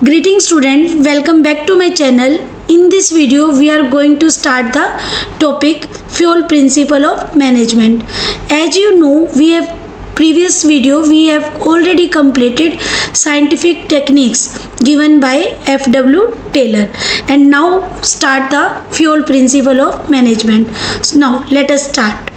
Greetings student, welcome back to my channel. In this video we are going to start the topic fuel principle of management. As you know, we have already completed scientific techniques given by F.W. Taylor, and now start the fuel principle of management. So now let us start.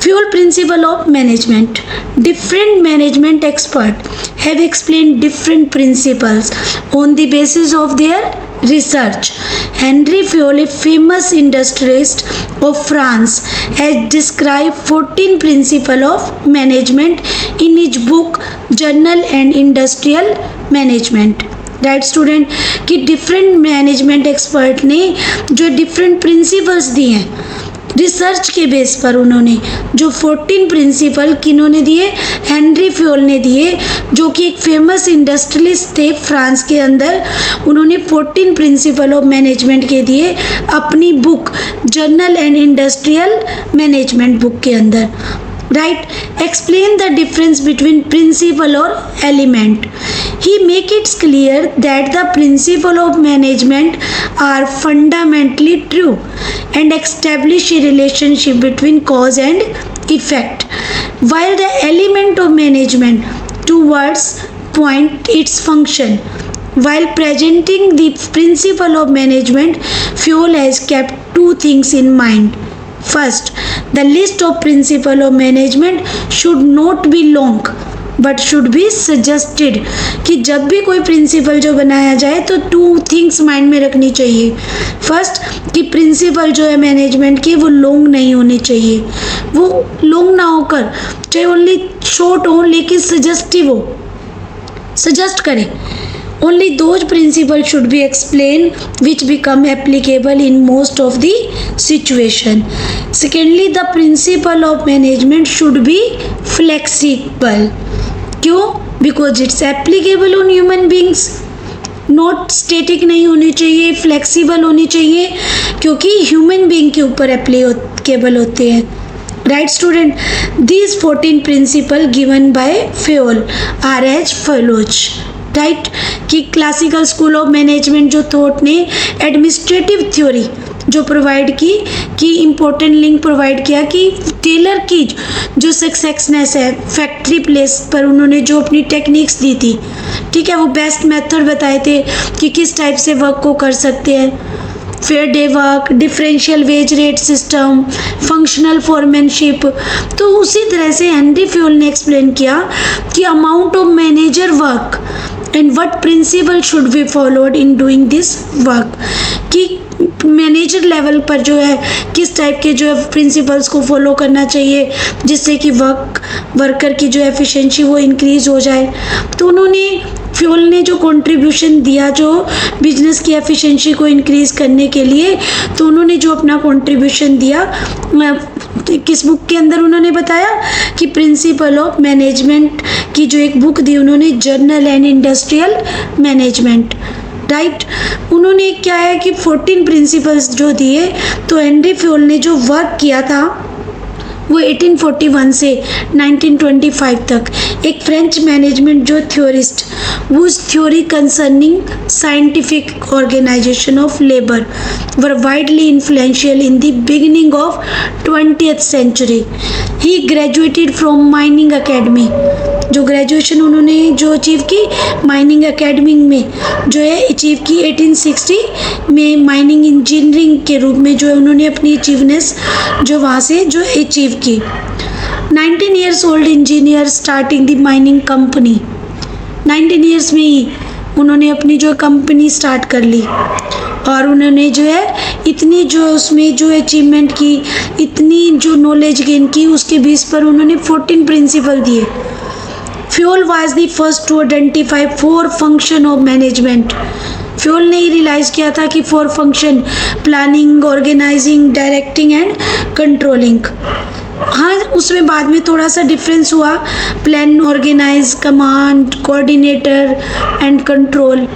Fuel principle of management. Different management experts have explained different principles on the basis of their research. Henry Fayol, a famous industrialist of France, has described 14 principles of management in his book Journal and Industrial Management. Right student कि different management expert ने जो different principles दिए हैं research के base पर, उन्होंने जो 14 principal किन्होंने दिए, हेनरी फ्योल ने दिए, जो कि एक फेमस इंडस्ट्रियलिस्ट थे फ्रांस के अंदर. उन्होंने 14 प्रिंसिपल ऑफ मैनेजमेंट के दिए अपनी book journal and industrial management book के अंदर. Right? Explain the difference between principle or element. He make it clear that the principle of management are fundamentally true and establish a relationship between cause and effect, while the element of management towards point its function. While presenting the principle of management, Fayol has kept two things in mind. First, the list of principles of management should not be long but should be suggested. कि जब भी कोई principal जो बनाया जाए तो two things mind में रखनी चाहिए. फर्स्ट, कि प्रिंसिपल जो है मैनेजमेंट की वो लॉन्ग नहीं होनी चाहिए, वो लॉन्ग ना होकर चाहे ओनली शॉर्ट हो लेकिन सजेस्टिव हो, सजेस्ट करें. Only those principles should be explained which become applicable in most of the situation. Secondly, the principle of management should be flexible. क्यों? Because it's applicable on human beings. Not static नहीं होनी चाहिए, flexible होनी चाहिए, क्योंकि human being के ऊपर applicable होते हैं. Right student, these 14 principles given by Fayol are as follows. Right कि क्लासिकल स्कूल ऑफ मैनेजमेंट जो थॉट ने एडमिनिस्ट्रेटिव थ्योरी जो प्रोवाइड की कि इम्पोर्टेंट लिंक प्रोवाइड किया कि टेलर की जो सक्सेसनेस है फैक्ट्री प्लेस पर उन्होंने जो अपनी टेक्निक्स दी थी, ठीक है, वो बेस्ट मेथड बताए थे कि किस टाइप से वर्क को कर सकते हैं. Fair day work, differential wage rate system, functional foremanship. तो उसी तरह से हेनरी फ्योल ने एक्सप्लेन किया कि amount of manager work and what principle should be followed in doing this work. कि मैनेजर लेवल पर जो है किस टाइप के जो है प्रिंसिपल्स को फॉलो करना चाहिए जिससे कि वर्कर की जो एफिशिएंसी वो इंक्रीज हो जाए. तो उन्होंने फ्योल ने जो कंट्रीब्यूशन दिया जो बिजनेस की एफिशिएंसी को इंक्रीज़ करने के लिए, तो उन्होंने जो अपना कंट्रीब्यूशन दिया किस बुक के अंदर उन्होंने बताया कि प्रिंसिपल ऑफ मैनेजमेंट की जो एक बुक दी उन्होंने journal and industrial management. Right, उन्होंने क्या है कि 14 प्रिंसिपल्स जो दिए, तो हेनरी फ्योल ने जो वर्क किया था वो 1841 से 1925 तक एक फ्रेंच मैनेजमेंट जो theorist, whose theory concerning scientific organization of labor were widely influential in the beginning of 20th century. He graduated from mining academy. जो ग्रेजुएशन उन्होंने जो अचीव की माइनिंग एकेडमी में जो है अचीव की 1860 में माइनिंग इंजीनियरिंग के रूप में जो है उन्होंने अपनी अचीवनेस जो वहाँ से जो अचीव की. 19 years old engineer starting the mining company. 19 years में ही उन्होंने अपनी जो कंपनी स्टार्ट कर ली और उन्होंने जो है इतनी जो उसमें जो अचीवमेंट की, इतनी जो नॉलेज गेन की, उसके बेस पर उन्होंने 14 प्रिंसिपल दिए. Fayol was the first to identify 4 function of management. Fayol ने ही रियलाइज़ किया था कि 4 function planning, organising, directing and controlling. हाँ, उसमें बाद में थोड़ा सा डिफरेंस हुआ, plan, organise, command, coordinator and control.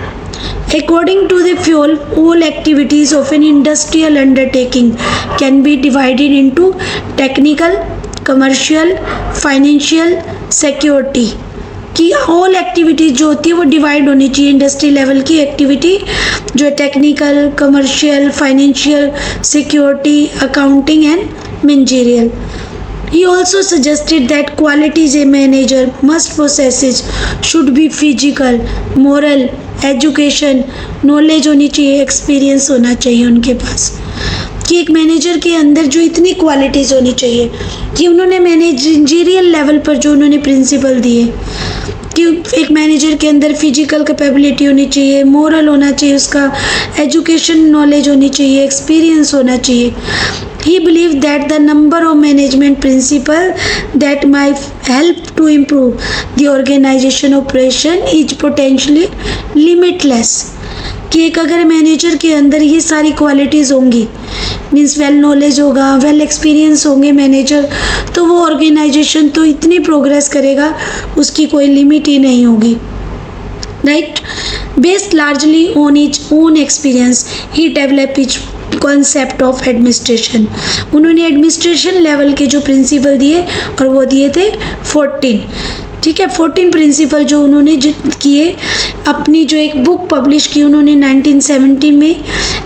According to the Fayol, all activities of an industrial undertaking can be divided into technical, commercial, financial, security. कि all activities जो होती है वो डिवाइड होनी चाहिए। इंडस्ट्री लेवल की एक्टिविटी जो है technical, commercial, financial, security, accounting and managerial. He also suggested that qualities a manager must possess should be physical, moral, education, knowledge होनी चाहिए, experience होना चाहिए उनके पास। कि एक मैनेजर के अंदर जो इतनी क्वालिटीज़ होनी चाहिए कि उन्होंने मैनेजरियल लेवल पर जो उन्होंने प्रिंसिपल दिए कि एक मैनेजर के अंदर फिजिकल कैपेबिलिटी होनी चाहिए, मोरल होना चाहिए, उसका एजुकेशन नॉलेज होनी चाहिए, एक्सपीरियंस होना चाहिए। He believed that the number of management principles that might help to improve the organization operation is potentially limitless। कि एक अगर मैनेजर के अंदर ये सारी क्वालिटीज़ होंगी, मीन्स वेल नॉलेज होगा, वेल एक्सपीरियंस होंगे मैनेजर, तो वो ऑर्गेनाइजेशन तो इतनी प्रोग्रेस करेगा उसकी कोई लिमिट ही नहीं होगी। Right, based largely on etch own experience he develop etch concept of administration. उन्होंने एडमिनिस्ट्रेशन लेवल के जो प्रिंसिपल दिए और वो दिए थे 14, ठीक है, 14 प्रिंसिपल जो उन्होंने किए। अपनी जो एक बुक पब्लिश की उन्होंने 1970 में,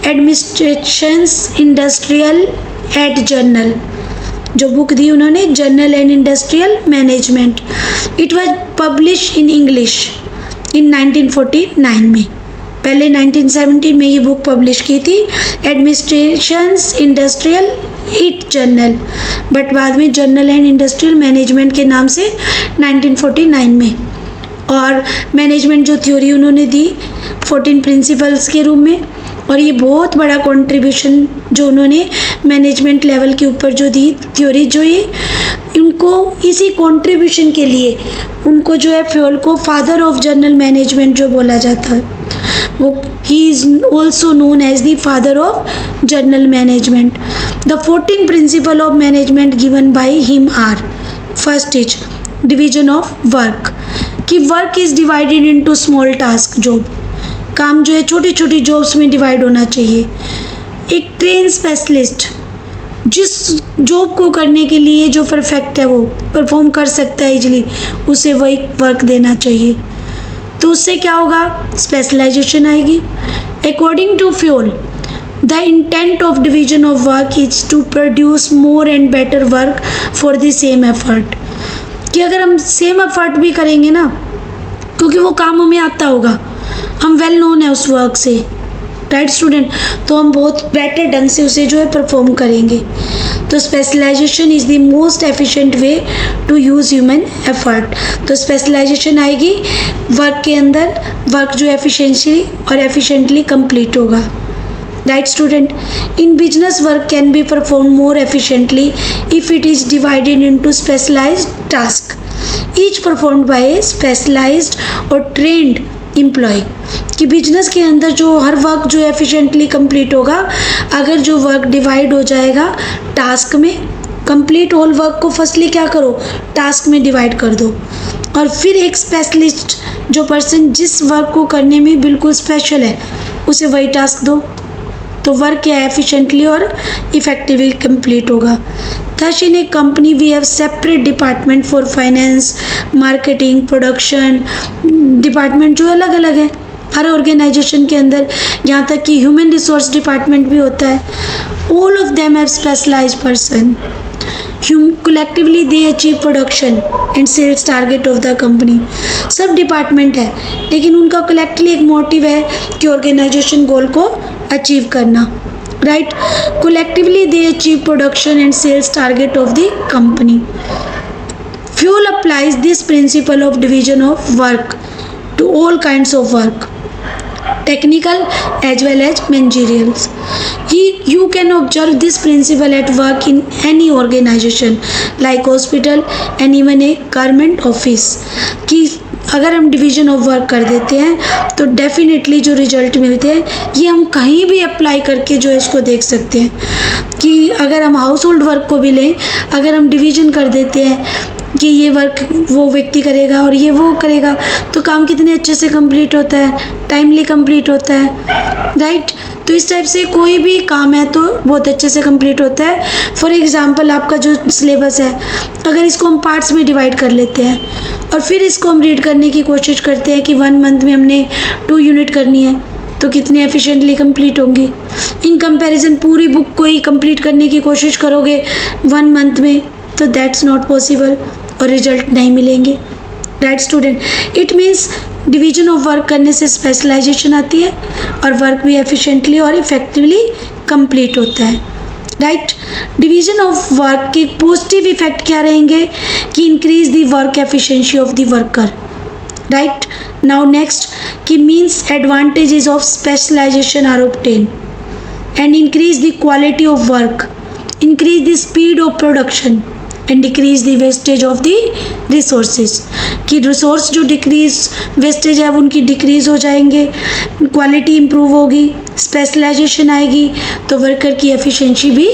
एडमिनिस्ट्रेशंस इंडस्ट्रियल एट जर्नल, जो बुक दी उन्होंने journal and industrial management. It was publish in English in 1949 में। पहले 1970 में ये बुक पब्लिश की थी, administrations industrial it journal, but बाद में जर्नल एंड इंडस्ट्रियल मैनेजमेंट के नाम से 1949 में। और मैनेजमेंट जो थ्योरी उन्होंने दी 14 प्रिंसिपल्स के रूप में, और ये बहुत बड़ा कंट्रीब्यूशन जो उन्होंने मैनेजमेंट लेवल के ऊपर जो दी थ्योरी, जो ये उनको इसी कंट्रीब्यूशन के लिए उनको जो है फ्योल को फादर ऑफ जर्नल मैनेजमेंट जो बोला जाता है, वो ही is also known as the father of general management. The 14 principle of management given by him are, first is division of work, कि work is divided into small task, job, काम जो है छोटी छोटी जॉब्स में डिवाइड होना चाहिए। एक ट्रेन स्पेशलिस्ट जिस जॉब को करने के लिए जो परफेक्ट है वो परफॉर्म कर सकता है इजली, उसे वही वर्क देना चाहिए। तो उससे क्या होगा, स्पेशलाइजेशन आएगी। According to Fayol, the intent of division of work is to produce more and better work for the same effort. कि अगर हम सेम एफर्ट भी करेंगे ना, क्योंकि वो काम हमें आता होगा, हम वेल नोन है उस वर्क से, राइट स्टूडेंट, तो हम बहुत बेटर ढंग से उसे जो है परफॉर्म करेंगे। तो specialisation is the most efficient way to use human effort. तो स्पेशलाइजेशन आएगी वर्क के अंदर, वर्क जो एफिशिएंसी और एफिशिएंटली कंप्लीट होगा। Right student, in business work can be perform more efficiently if it is divided into specialised task each performed by a specialised और trained employee. कि business के अंदर जो हर वर्क जो एफिशिएंटली कंप्लीट होगा, अगर जो वर्क डिवाइड हो जाएगा टास्क में, कंप्लीट होल वर्क को फर्स्टली क्या करो, टास्क में डिवाइड कर दो, और फिर एक स्पेशलिस्ट जो पर्सन जिस वर्क को करने में बिल्कुल स्पेशल है उसे वही टास्क दो, तो वर्क क्या एफिशिएंटली और इफेक्टिवली कंप्लीट होगा। Thus in a company we have separate department for finance, marketing, production, department जो अलग अलग है हर ऑर्गेनाइजेशन के अंदर, यहाँ तक कि ह्यूमन रिसोर्स डिपार्टमेंट भी होता है। All of them have specialised person, collectively they achieve production and sales target of the company। सब डिपार्टमेंट है लेकिन उनका कलेक्टिवली एक मोटिव है कि ऑर्गेनाइजेशन गोल को अचीव करना, right? Collectively they achieve production and sales target of the company। Fuel applies this principle of division of work to all kinds of work, technical as well as managerial। You can observe this principle at work in any organization like hospital and even a government office। कि अगर हम division of work कर देते हैं तो definitely जो result मिलते हैं ये हम कहीं भी अप्लाई करके जो है इसको देख सकते हैं। कि अगर हम हाउस होल्ड वर्क को भी लें, अगर हम डिवीजन कर देते हैं कि ये वर्क वो व्यक्ति करेगा और ये वो करेगा, तो काम कितने अच्छे से कंप्लीट होता है, टाइमली कंप्लीट होता है, राइट। तो इस टाइप से कोई भी काम है तो बहुत अच्छे से कंप्लीट होता है। फॉर एग्जांपल आपका जो सिलेबस है, अगर इसको हम पार्ट्स में डिवाइड कर लेते हैं और फिर इसको हम रीड करने की कोशिश करते हैं कि 1 मंथ में हमने 2 यूनिट करनी है, तो कितने एफिशिएंटली कंप्लीट होंगी। इन कंपैरिजन पूरी बुक को ही कंप्लीट करने की कोशिश करोगे 1 मंथ में, तो दैट्स नॉट पॉसिबल और रिजल्ट नहीं मिलेंगे। Right student, it means division of work करने से स्पेशलाइजेशन आती है और वर्क भी एफिशिएंटली और इफेक्टिवली कंप्लीट होता है। राइट, डिवीजन ऑफ वर्क के पॉजिटिव इफेक्ट क्या रहेंगे कि increase the work efficiency of the worker. Right, now next कि means advantages of specialisation are obtain and increase the quality of work, increase the speed of production and decrease the wastage of the resources, कि resource जो decrease wastage है उनकी decrease हो जाएंगे, quality improve होगी, specialisation आएगी तो worker की एफिशिएंसी भी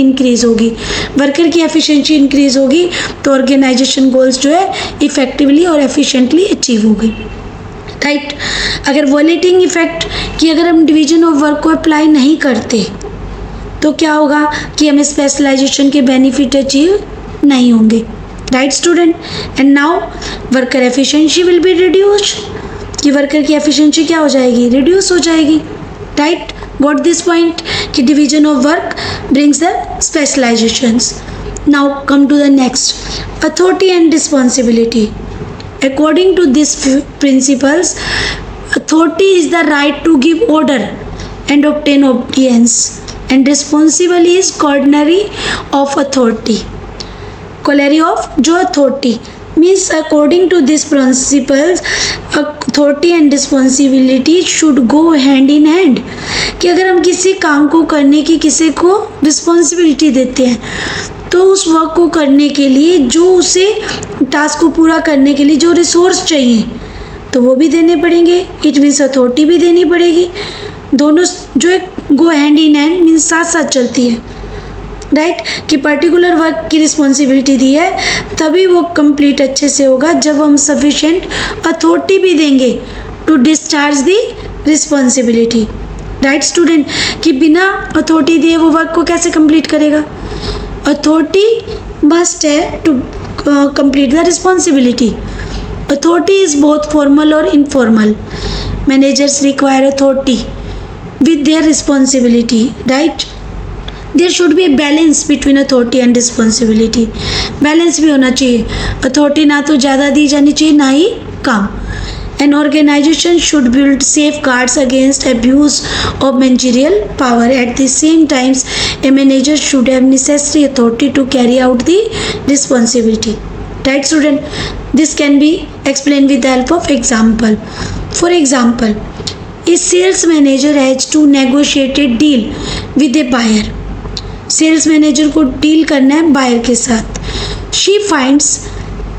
इंक्रीज होगी। वर्कर की एफिशिएंसी इंक्रीज होगी तो ऑर्गेनाइजेशन गोल्स जो है इफेक्टिवली और एफिशिएंटली अचीव होगी। राइट, अगर वॉलेटिंग इफेक्ट कि अगर हम डिवीजन ऑफ वर्क को अप्लाई नहीं करते तो क्या होगा कि हमें स्पेशलाइजेशन के बेनिफिट अचीव नहीं होंगे। Right student, and now worker efficiency will be reduced, कि वर्कर की एफिशिएंसी क्या हो जाएगी, रिड्यूस हो जाएगी। राइट, गॉट दिस पॉइंट कि division of work brings the specialisations. Now come to the next, authority and responsibility. According to these principles, authority is the right to give order and obtain obedience, and responsibility is corollary of authority. Corollary of जो authority means according to these principles, authority and responsibility should go hand in hand. कि अगर हम किसी काम को करने की किसी को रिस्पॉन्सिबिलिटी देते हैं तो उस वर्क को करने के लिए जो उसे टास्क को पूरा करने के लिए जो रिसोर्स चाहिए तो वो भी देने पड़ेंगे। इट मीन्स अथॉरिटी भी देनी पड़ेगी। दोनों जो है go hand in hand means साथ साथ चलती है। राइट, कि पर्टिकुलर वर्क की रिस्पॉन्सिबिलिटी दी है तभी वो कंप्लीट अच्छे से होगा जब हम सफिशेंट अथॉरिटी भी देंगे to discharge the responsibility. Right student, कि बिना अथॉरिटी दिए वो वर्क को कैसे कंप्लीट करेगा। Authority must have to complete the responsibility. Authority is both formal or informal. Managers require authority with their responsibility, right? There should be a balance between authority and responsibility. Balance भी होना चाहिए, authority ना तो ज़्यादा दी जानी चाहिए ना ही कम। An organization should build safeguards against abuse of managerial power. At the same time, a manager should have necessary authority to carry out the responsibility. Right, student? This can be explained with the help of example. For example, a sales manager has to negotiate a deal with a buyer. Sales manager को deal करना है buyer के साथ. She finds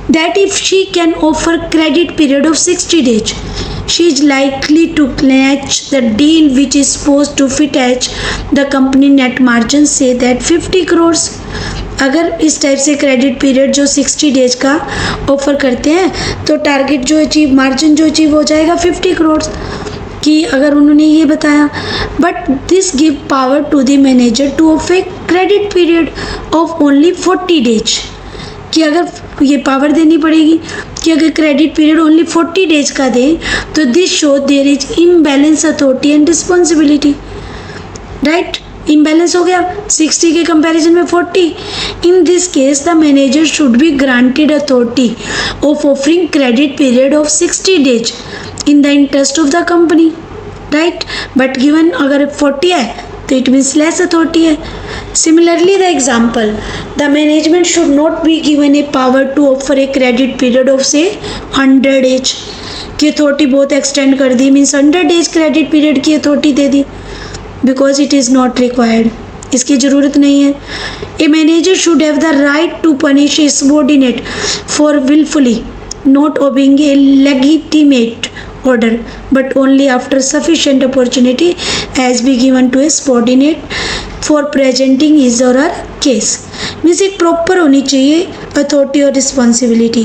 that if she can offer credit period of 60 days, she is likely to clinch the deal which is supposed to fit as the company net margin say that 50 crores. अगर इस type से credit period जो 60 days का offer करते हैं तो target जो achieve margin जो अचीव हो जाएगा 50 करोड़ कि अगर उन्होंने ये बताया। But this give power to the manager to offer credit period of only 40 days, कि अगर ये पावर देनी पड़ेगी कि अगर क्रेडिट पीरियड ओनली 40 डेज का दें तो this show their is imbalance authority and responsibility. Right, imbalance हो गया 60 के कंपैरिजन में 40। In this case the manager should be granted authority of offering credit period of 60 days in the interest of the company. Right, but given अगर 40 है तो it means less authority है। Similarly, the example, the management should not be given a power to offer a credit period of say 100 days, की authority बहुत extend कर दी, means 100 days credit period की authority दे दी, because it is not required, इसकी ज़रूरत नहीं है। A manager should have the right to punish a subordinate for wilfully not obeying a legitimate order, but only after sufficient opportunity has been given to a subordinate for presenting his or her case. Means एक proper होनी चाहिए authority और responsibility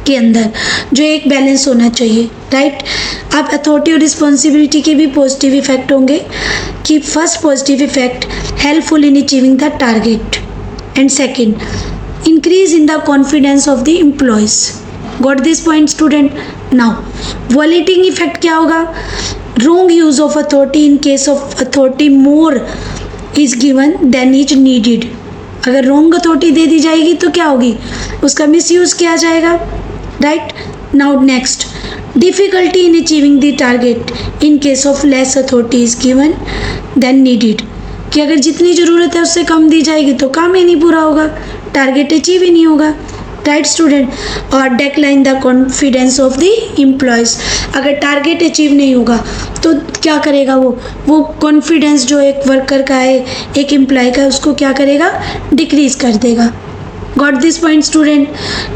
के अंदर, जो एक balance होना चाहिए। राइट, अब अथॉरिटी और रिस्पॉन्सिबिलिटी के भी पॉजिटिव इफेक्ट होंगे कि first positive effect helpful in achieving the target and second increase in the confidence of the employees. Got this point student? Now violating effect क्या होगा? Wrong use of authority in case of authority more is given than is needed. अगर wrong authority दे दी जाएगी तो क्या होगी? उसका मिसयूज किया जाएगा, right? Now next, difficulty in achieving the target in case of less authority is given than needed. कि अगर जितनी ज़रूरत है उससे कम दी जाएगी तो काम ही नहीं पूरा होगा, टारगेट अचीव ही नहीं होगा, राइट स्टूडेंट? और decline the confidence of the employees. अगर टारगेट अचीव नहीं होगा तो क्या करेगा वो कॉन्फिडेंस जो एक वर्कर का है, एक एम्प्लॉय का है, उसको क्या करेगा? डिक्रीज कर देगा। Got this point student?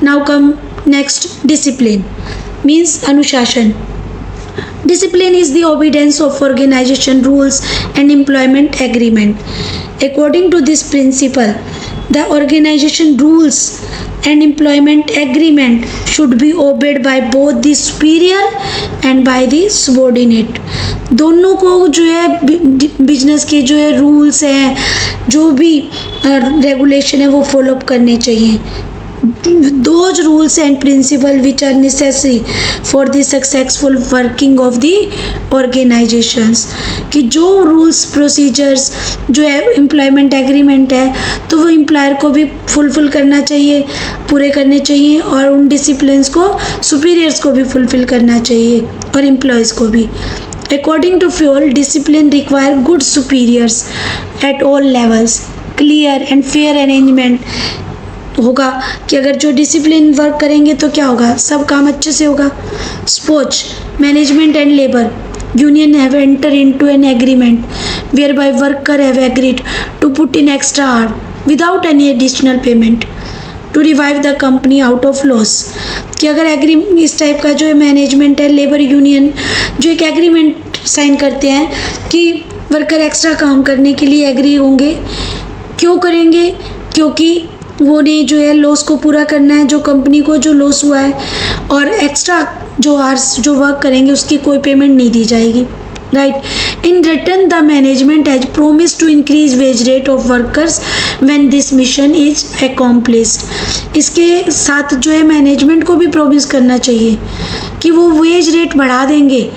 Now come next, discipline means अनुशासन। Discipline is the obedience of organization rules and employment agreement. According to this principle, the organization rules and employment agreement should be obeyed by both the superior and by the subordinate. दोनों को जो है business के जो है rules हैं, जो भी रेगुलेशन है वो फॉलोअप करने चाहिए। Those rules and principles which are necessary for the successful working of the organizations, कि जो रूल्स प्रोसीजर्स जो है एम्प्लॉयमेंट एग्रीमेंट है तो वो एम्प्लॉयर को भी फुलफिल करना चाहिए, पूरे करने चाहिए, और उन डिसिप्लिन्स को सुपीरियर्स को भी फुलफिल करना चाहिए और एम्प्लॉयज़ को भी। According to Fayol, discipline require good superiors at all levels. Clear and fair arrangement होगा कि अगर जो डिसिप्लिन वर्क करेंगे तो क्या होगा? सब काम अच्छे से होगा। Sports management and labour union have enter into an agreement where worker have agreed to put in extra hour without any additional payment to revive the company out of loss. कि अगर इस type का जो है management है, labour union जो एक agreement sign करते हैं कि वर्कर एक्स्ट्रा काम करने के लिए एग्री होंगे। क्यों करेंगे? क्योंकि वो ने जो है लॉस को पूरा करना है, जो कंपनी को जो लॉस हुआ है, और एक्स्ट्रा जो आवर्स जो वर्क करेंगे उसकी कोई पेमेंट नहीं दी जाएगी, right? In return the management has promise to increase wage rate of workers when this mission is accomplished. इसके साथ जो है मैनेजमेंट को भी प्रोमिस करना चाहिए कि वो वेज रेट बढ़ा देंगे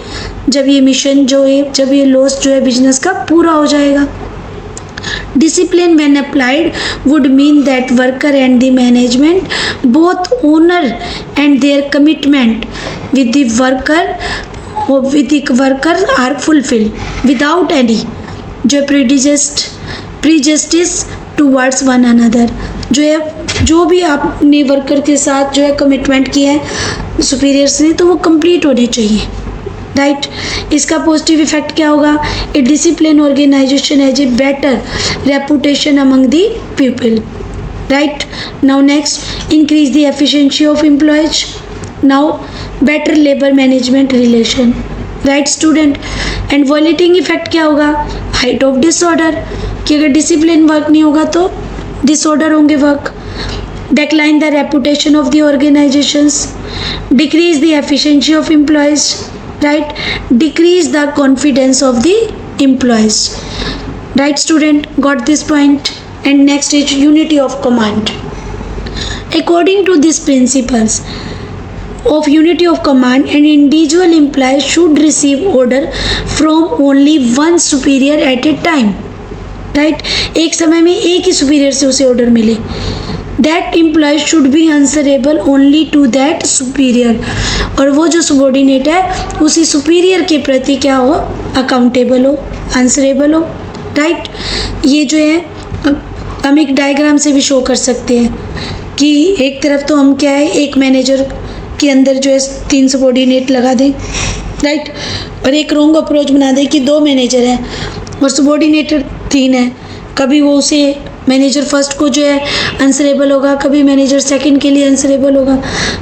जब ये मिशन जो है, जब ये लॉस जो है बिजनेस का पूरा हो जाएगा। Discipline when applied would mean that worker and the management both honor and their commitment with the worker are fulfilled without any जो prejudice towards one another। जो भी आपने वर्कर के साथ जो है कमिटमेंट किया है सुपीरियर्स ने, तो वो कंप्लीट होने चाहिए, राइट? इसका पॉजिटिव इफेक्ट क्या होगा? A discipline organisation has a better reputation among the people, right? Now next, increase the efficiency of employees. Now better labour management relation, right student? And violating effect क्या होगा? Height of disorder, कि अगर discipline work नहीं होगा तो disorder होंगे work. Decline the reputation of the organisations, decrease the efficiency of employees, right? Decrease the confidence of the employees, right student? Got this point? And next is unity of command. According to these principles of unity of command, an individual employee should receive order from only one superior at a time, right? एक समय में एक ही superior से उसे order मिले। That employee should be answerable only to that superior, और वो जो subordinate है उसी superior के प्रति क्या हो? accountable हो, answerable हो, right? ये जो है हम एक डायग्राम से भी शो कर सकते हैं कि एक तरफ तो हम क्या है, एक मैनेजर के अंदर जो है 3 सबॉर्डिनेट लगा दें, राइट? और एक रॉन्ग अप्रोच बना दें कि 2 मैनेजर हैं और सबॉर्डिनेटर 3 हैं। कभी वो उसे मैनेजर फर्स्ट को जो है आंसरेबल होगा, कभी मैनेजर सेकंड के लिए आंसरेबल होगा,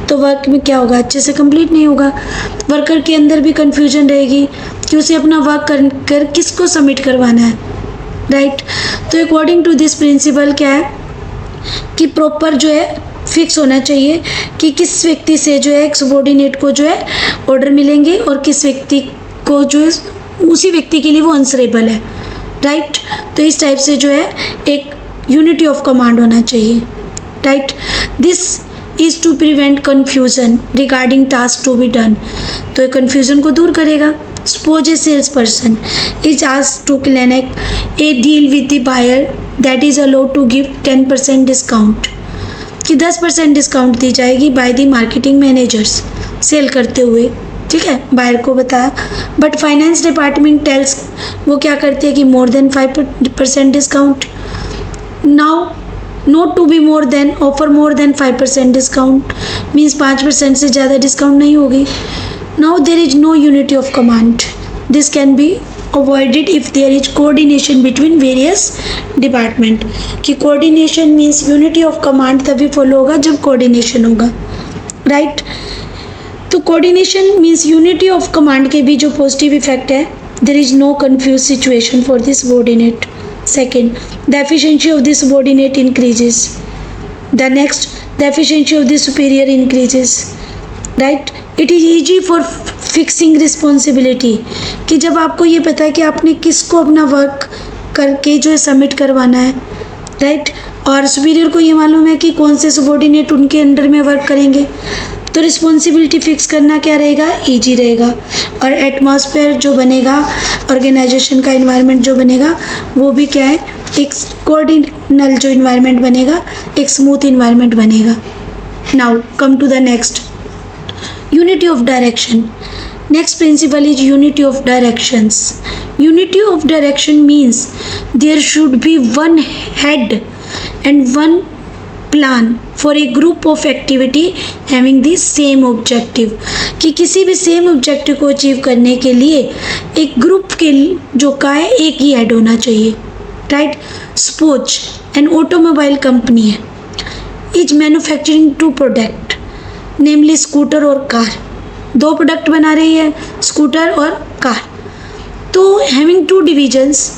तो वर्क में क्या होगा? अच्छे से कंप्लीट नहीं होगा। वर्कर के अंदर भी कन्फ्यूजन रहेगी कि उसे अपना वर्क कर किसको सबमिट करवाना है, राइट? तो अकॉर्डिंग टू दिस प्रिंसिपल क्या है कि प्रॉपर जो है फिक्स होना चाहिए कि किस व्यक्ति से जो है एक सबॉर्डिनेट को जो है ऑर्डर मिलेंगे और किस व्यक्ति को जो है उसी व्यक्ति के लिए वो आंसरेबल है, राइट। तो इस टाइप से जो है एक यूनिटी ऑफ कमांड होना चाहिए, right. This is to prevent confusion regarding task to be done. तो कन्फ्यूजन को दूर करेगा। Suppose a sales person is asked to click a deal with the buyer that is allowed to give 10% discount, कि 10% discount दी जाएगी by the marketing managers sell करते हुए, ठीक है, बायर को बताया। बट फाइनेंस डिपार्टमेंट टेल्स, वो क्या करती है कि more than 5% discount. Now note to be more than, offer more than 5% discount means 5% से ज़्यादा डिस्काउंट नहीं होगी। Now there is no unity of command, this can be avoided if there is coordination between various department. कि coordination means unity of command तभी follow होगा जब coordination होगा, right. तो coordination means unity of command के भी जो positive effect है, देर is no confuse situation for the subordinate. Second, the efficiency of the subordinate increases. The next, the efficiency of the superior increases. Right? It is easy for fixing responsibility. कि जब आपको ये पता है कि आपने किसको अपना वर्क करके जो है सबमिट करवाना है, राइट, और सुपीरियर को ये मालूम है कि कौन से सबॉर्डिनेट उनके अंडर में वर्क करेंगे, तो रिस्पॉन्सिबिलिटी फिक्स करना क्या रहेगा, ईजी रहेगा। और एटमॉस्फेयर जो बनेगा, ऑर्गेनाइजेशन का इन्वायरमेंट जो बनेगा, वो भी क्या है, एक कोऑर्डिनल जो इन्वायरमेंट बनेगा, एक स्मूथ इन्वायरमेंट बनेगा। Now come to the next, unity of direction. Next principle is unity of directions. Unity of direction means there should be one head and one plan for a group of activity having the same objective. कि किसी भी same objective को achieve करने के लिए एक group के जो का है एक ही हेड होना चाहिए, right. Suppose an automobile company है, is manufacturing 2 product namely scooter और कार। 2 प्रोडक्ट बना रही है, स्कूटर और कार। तो हैविंग 2 डिविजन्स,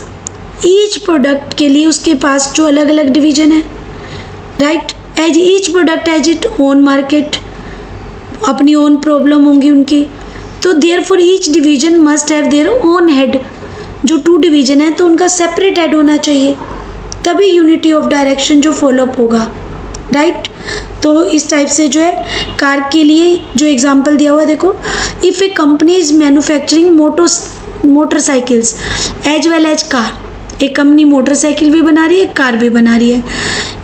ईच प्रोडक्ट के लिए उसके पास जो अलग अलग डिवीजन है, right. As each product as it own market, अपनी ओन प्रॉब्लम होंगी उनकी। तो there for each division must have their own head. जो 2 डिवीजन है तो उनका सेपरेट हेड होना चाहिए, तभी यूनिटी ऑफ डायरेक्शन जो फॉलोअप होगा, राइट। तो इस टाइप से जो है कार के लिए जो एग्जांपल दिया हुआ है, देखो, if a company is manufacturing motorcycles as well as car, एक कंपनी मोटरसाइकिल भी बना रही है, कार भी बना रही है,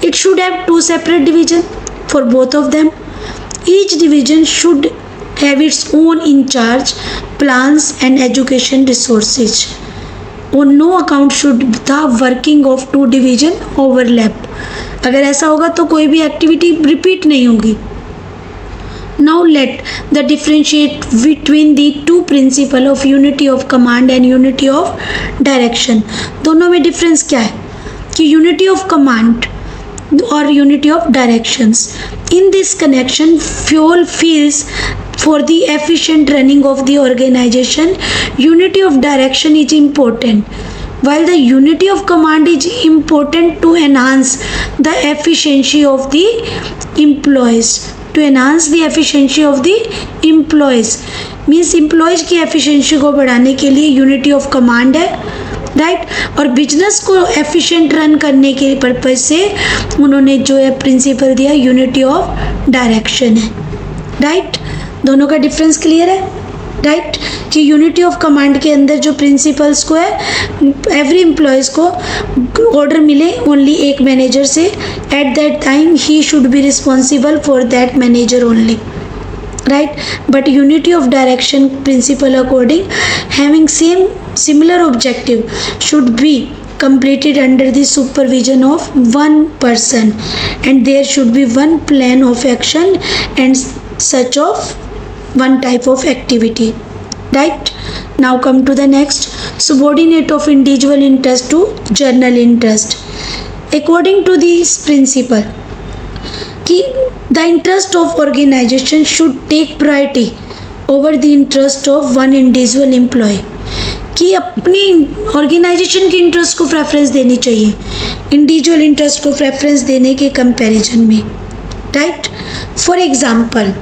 it should have 2 separate division for both of them. Each division should have its own in charge, plans and education resources. On no account should the working of 2 division overlap. अगर ऐसा होगा तो कोई भी एक्टिविटी रिपीट नहीं होगी। Now let the differentiate between the 2 principle of unity of command and unity of direction. दोनों में डिफरेंस क्या है कि unity of command और unity of directions. In this connection, fuel feels for the efficient running of the organization. Unity of direction is important, while the unity of command is important to enhance the efficiency of the employees. To enhance the efficiency of the employees means employees की efficiency को बढ़ाने के लिए unity of command है, right. और business को efficient run करने के पर्पज से उन्होंने जो है प्रिंसिपल दिया यूनिटी ऑफ डायरेक्शन है, राइट। दोनों का डिफरेंस क्लियर है, राइट। कि यूनिटी ऑफ कमांड के अंदर जो प्रिंसिपल्स को है, एवरी एम्प्लॉयज़ को ऑर्डर मिले ओनली एक मैनेजर से, at that time he should be responsible for that manager only, right, but unity of direction principle according having similar objective should be completed under the supervision of one person, and there should be one plan of action and such of one type of activity, right. Now come to the next, subordinate of individual interest to general interest. According to this principle कि the interest of organization should take priority over the interest of one individual employee. कि अपनी organisation के interest को preference देनी चाहिए individual interest को preference देने के कंपैरिजन में, राइट। फॉर एग्जाम्पल,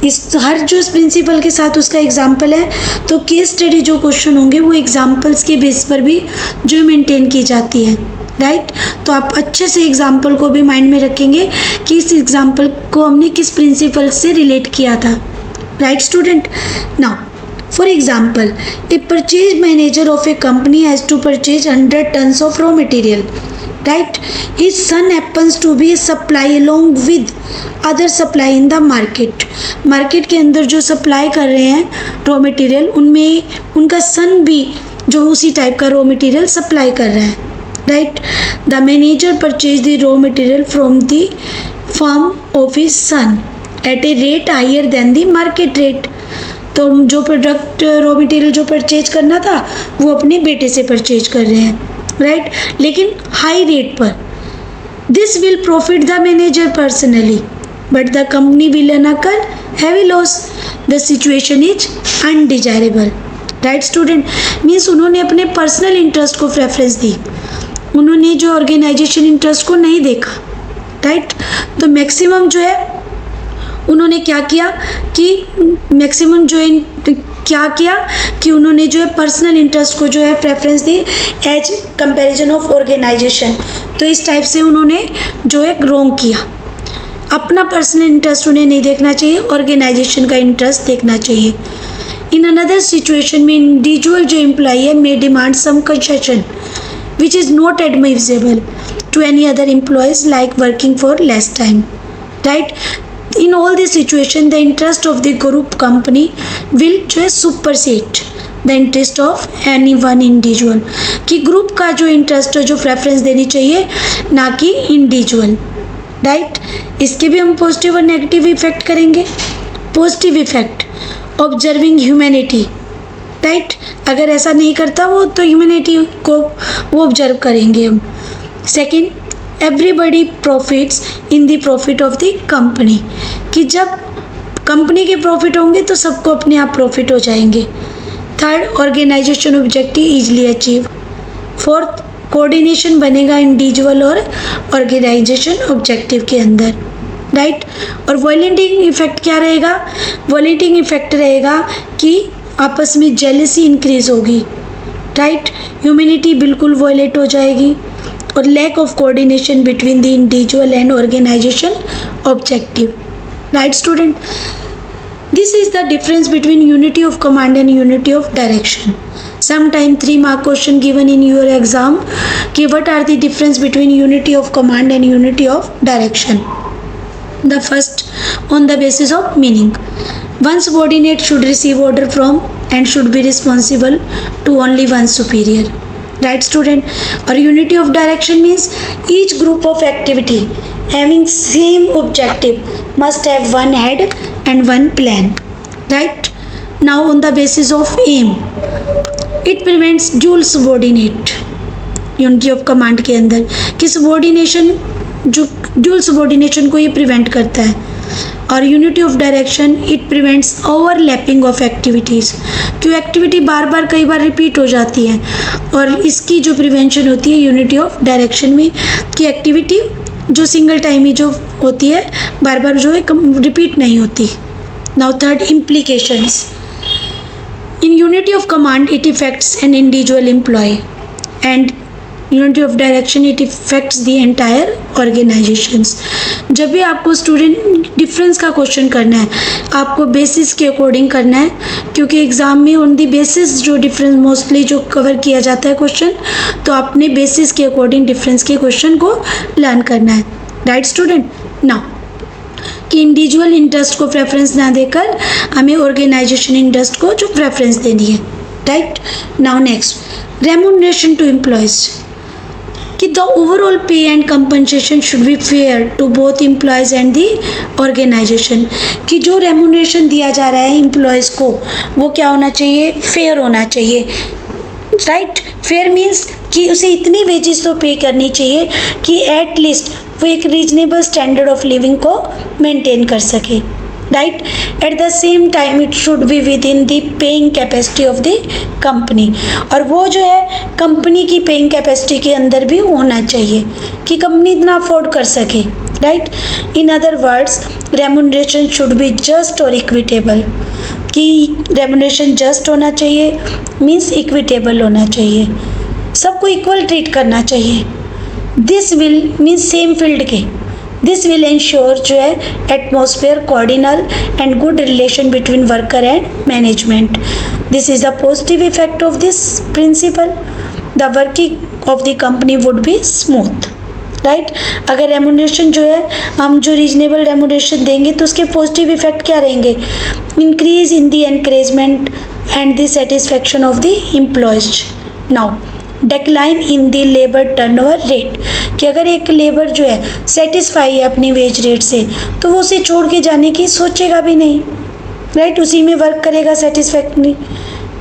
इस हर जो इस प्रिंसिपल के साथ उसका एग्जाम्पल है, तो केस स्टडी जो क्वेश्चन होंगे वो एग्जाम्पल्स के बेस पर भी जो मेंटेन की जाती है, राइट। तो आप अच्छे से एग्जाम्पल को भी माइंड में रखेंगे कि इस एग्जाम्पल को हमने किस प्रिंसिपल से रिलेट किया था, right student. Now for example, a purchase manager of a company has to purchase 100 tons of raw material, right? His son happens to be a supply along with other supply in the market. Market के अंदर जो supply कर रहे हैं raw material, उनमें उनका सन भी जो उसी टाइप का रॉ मटेरियल सप्लाई कर रहा है, right. The manager purchase the raw material from the firm of his son at a rate higher than the market rate. तो जो प्रोडक्ट रॉ मटेरियल जो परचेज करना था वो अपने बेटे से परचेज कर रहे हैं, राइट, लेकिन हाई रेट पर। This will profit the manager personally but the company will incur heavy loss. The situation is undesirable, right student. Means उन्होंने अपने पर्सनल इंटरेस्ट को प्रेफरेंस दी, उन्होंने जो ऑर्गेनाइजेशन इंटरेस्ट को नहीं देखा, राइट। तो मैक्सिमम जो है उन्होंने क्या किया कि मैक्सिमम जो है क्या किया कि उन्होंने जो है पर्सनल इंटरेस्ट को जो है प्रेफरेंस दी एज कंपैरिजन ऑफ ऑर्गेनाइजेशन। तो इस टाइप से उन्होंने जो है रॉन्ग किया, अपना पर्सनल इंटरेस्ट उन्हें नहीं देखना चाहिए, ऑर्गेनाइजेशन का इंटरेस्ट देखना चाहिए। इन अनदर सिचुएशन में इंडिविजुअल जो एम्प्लॉई है may demand some concession which is not admissible to any other employees like working for less time, right. In all this situation, the interest of the group company will just supersede the interest of any one individual। कि group का जो interest है जो preference देनी चाहिए, ना कि individual, right. इसके भी हम पॉजिटिव और नेगेटिव इफेक्ट करेंगे। Positive effect, observing humanity, right. अगर ऐसा नहीं करता वो तो ह्यूमैनिटी को वो ऑब्जर्व करेंगे हम। Second, everybody profits in the profit of the company, कि जब कंपनी के प्रॉफिट होंगे तो सबको अपने आप प्रॉफिट हो जाएंगे। Third, organization objective easily achieve. Fourth, coordination बनेगा इंडिविजुअल और ऑर्गेनाइजेशन ऑब्जेक्टिव के अंदर, राइट। और वॉलेंटिंग इफेक्ट क्या रहेगा? वॉलेंटिंग इफेक्ट रहेगा कि आपस में जेलसी इंक्रीज होगी, राइट। ह्यूमैनिटी बिल्कुल वॉयलेट हो जाएगी और lack of coordination between the individual and organization objective, right student. This is the difference between unity of command and unity of direction. Sometime 3 mark question given in your exam कि what are the difference between unity of command and unity of direction. The first, on the basis of meaning, one subordinate should receive order from and should be responsible to only one superior, right student. Or unity of direction means each group of activity having same objective must have one head and one plan, right. Now on the basis of aim, it prevents dual subordinate. Unity of command के अंदर कि subordination जो dual subordination को ये prevent करता है। और unity of direction, it prevents overlapping of activities, क्यों एक्टिविटी बार बार कई बार रिपीट हो जाती है और इसकी जो प्रिवेंशन होती है यूनिटी ऑफ डायरेक्शन में कि एक्टिविटी जो सिंगल टाइम ही जो होती है बार बार जो है रिपीट नहीं होती। Now third, implications. In unity of command, it affects an individual employee, and unity of direction, it affects the entire organizations. जब भी आपको स्टूडेंट डिफरेंस का क्वेश्चन करना है, आपको बेसिस के अकॉर्डिंग करना है, क्योंकि एग्जाम में ऑन दी बेसिस जो डिफरेंस मोस्टली जो कवर किया जाता है क्वेश्चन, तो आपने बेसिस के अकॉर्डिंग डिफरेंस के क्वेश्चन को लर्न करना है, राइट स्टूडेंट। नाउ कि इंडिविजुअल इंटरेस्ट को प्रेफरेंस ना देकर हमें ऑर्गेनाइजेशन इंटरेस्ट को जो प्रेफरेंस देनी है, right. Now next, remuneration to employees, कि the overall pay and compensation should be fair to both employees and the organization, कि जो रेम्यूनरेशन दिया जा रहा है एम्प्लॉयज़ को वो क्या होना चाहिए? फेयर होना चाहिए, राइट। फेयर मीन्स कि उसे इतनी वेजेस तो पे करनी चाहिए कि एट लीस्ट वो एक रीजनेबल स्टैंडर्ड ऑफ लिविंग को मेंटेन कर सके, right. At the same time it should be with in the paying capacity of the company, और वो जो है कंपनी की पेइंग कैपेसिटी के अंदर भी होना चाहिए कि कंपनी इतना अफोर्ड कर सके, right. In other words, remuneration should be just और इक्विटेबल. कि रेम्यूनरेशन जस्ट होना चाहिए मीन्स इक्विटेबल होना चाहिए, सबको इक्वल ट्रीट करना चाहिए. This will means same field के. दिस विल इंश्योर जो है atmosphere cordial and good relation between worker and management. This is the positive effect of this principle. The working of the company would be smooth. Right. अगर remuneration जो है हम जो reasonable remuneration देंगे तो उसके पॉजिटिव इफेक्ट क्या रहेंगे? Increase in the encouragement and the satisfaction of the employees. Now decline in the labour turnover rate. कि अगर एक लेबर जो है सेटिस्फाई है अपनी वेज रेट से तो वो उसे छोड़ के जाने की सोचेगा भी नहीं. राइट. उसी में वर्क करेगा सेटिस्फैक्टरी.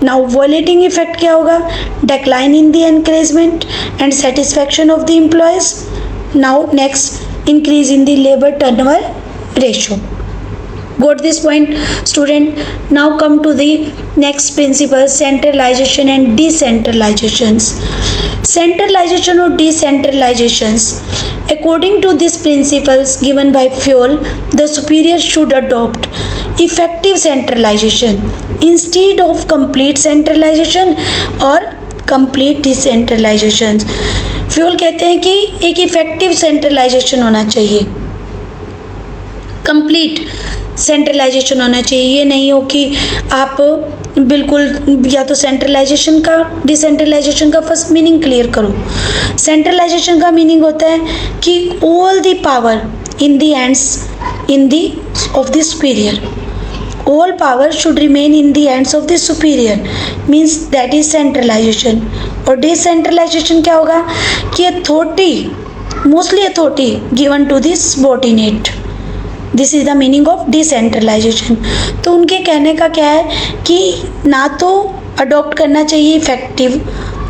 नाउ वॉलेटिंग इफेक्ट क्या होगा? Decline in the encouragement and satisfaction of the employees. Now next, increase in the labour turnover ratio. Got this point, student? Now come to the next principle, centralization and decentralizations. Centralization or decentralizations. According to these principles given by Fowle, the superior should adopt effective centralization instead of complete centralization or complete decentralization. Fowle कहते हैं कि एक effective centralisation होना चाहिए, complete centralisation होना चाहिए. ये नहीं हो कि आप बिल्कुल या तो सेंट्रलाइजेशन का डिसेंट्रलाइजेशन का फर्स्ट मीनिंग क्लियर करो. सेंट्रलाइजेशन का मीनिंग होता है कि all the power in the hands in the of the superior. All power should remain in the hands of the superior means that is centralization. और decentralization क्या होगा? कि authority, mostly authority given to the subordinate. This is the meaning of decentralization. तो उनके कहने का क्या है कि ना तो अडॉप्ट करना चाहिए इफेक्टिव,